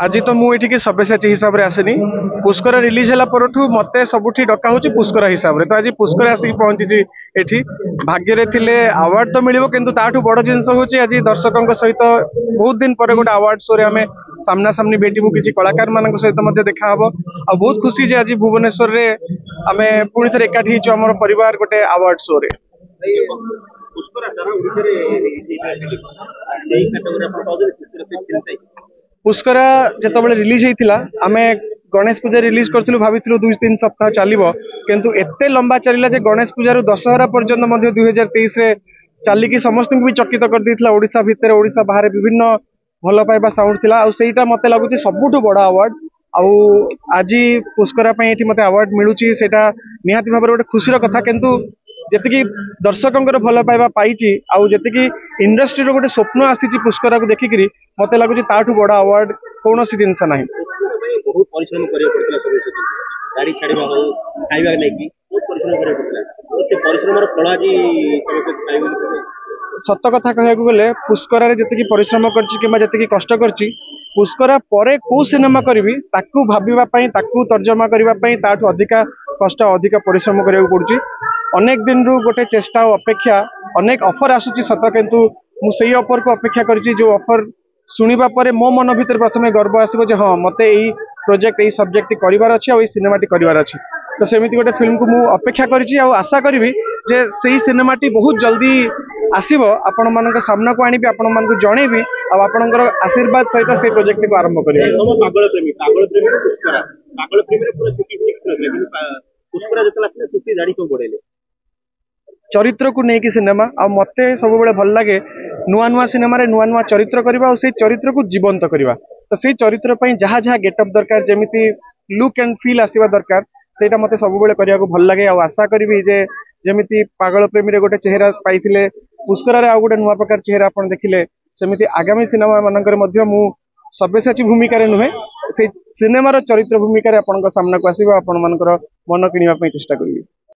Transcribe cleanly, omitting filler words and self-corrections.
आज तो मुझे सब्यसाची हिसाब से आसनी पुष्कर रिलीज है परठू मत सबुठी डका हो पुष्कर हिसाब से तो आज पुष्कर आसिक पहुंची ये भाग्य थे अवार्ड तो मिले कि बड़ जिन हूँ आज दर्शकों सहित बहुत दिन पर गोटे अवार्ड शो आम सामना सामनी भेटू किसी कलाकार मान सहित देखा आ बहुत खुशी जे आज भुवनेश्वर में आम पुणी थे एकाठी आम परिवार गोटे अवार्ड शो रे पुष्करा जिते रिलीज होता आम गणेश पूजा रिलीज करूँ भाई 2-3 सप्ताह चलो किंतु एत लंबा चलला गणेश पूजा दशहरा पर्यटन 2023 चलिकी समस्त भी चकित कर देता ओडिशा भितर ओडिशा बाहर विभिन्न भल पाइबा साउंड थिला सेटा मत लगुच सबुठ बड़ अवार्ड आज पुष्करा मत अवार्ड मिलूँ सेटा निहाती भाव गोटे खुशी कथा किंतु जी दर्शकों भल पाइबा पाई जी इंडस्ट्री गोटे स्वप्न आसी पुष्करा को देखिकी मत लगुच ताठू बड़ा अवार्ड कौन सी जिनस ना सत कथा कहूँ गले पुष्करा जी परिश्रम कर कष्ट कर पुष्करा परे कौ सिनेमा करी भावाई तर्जमा करने अधिका कष्ट अधिक परिश्रम करा पड़ुची अनेक दिन रू गोटे चेष्टा और अपेक्षा अनेक ऑफर आसूची सत किंतु मुझे ऑफर को अपेक्षा करी जो ऑफर शुणा पर मो मन भीतर प्रथम गर्व आसो हाँ मत यही प्रोजेक्ट यही सब्जेक्ट करार अच्छी और सिनेमाटी करार अच्छी तो सेमती गोटे फिल्म को मुझे अपेक्षा करी आशा करी जे से सिनेमाटी बहुत जल्दी आसब आपण मान सामना को आनी आपण मान जनईबी आपणकर आशीर्वाद सहित से प्रोजेक्ट को आरंभ करें चरित्र को लेकिन सिनेमा आ मत सब भल लगे नुआ नुआ सिनेमा नुआ नुआ चरित्र करवा और से चरित्र को जीवंत करवा तो से चरित्र जहाँ जहाँ गेटअप दरकार जमी लुक एंड फील आसवा दरकार से मत सब करने को भल लगे आशा करी जे जमी पागल प्रेमी गोटे चेहरा पाई पुष्कर आउ गोटे नुआ प्रकार चेहरा आप देखिले सेमती आगामी सिनेमा मानक सब्यसाची भूमिका नुहे से सिनेमार चरित्र भूमिका आपण सामना को आसो आपण मन किणवा चेष्टा करी।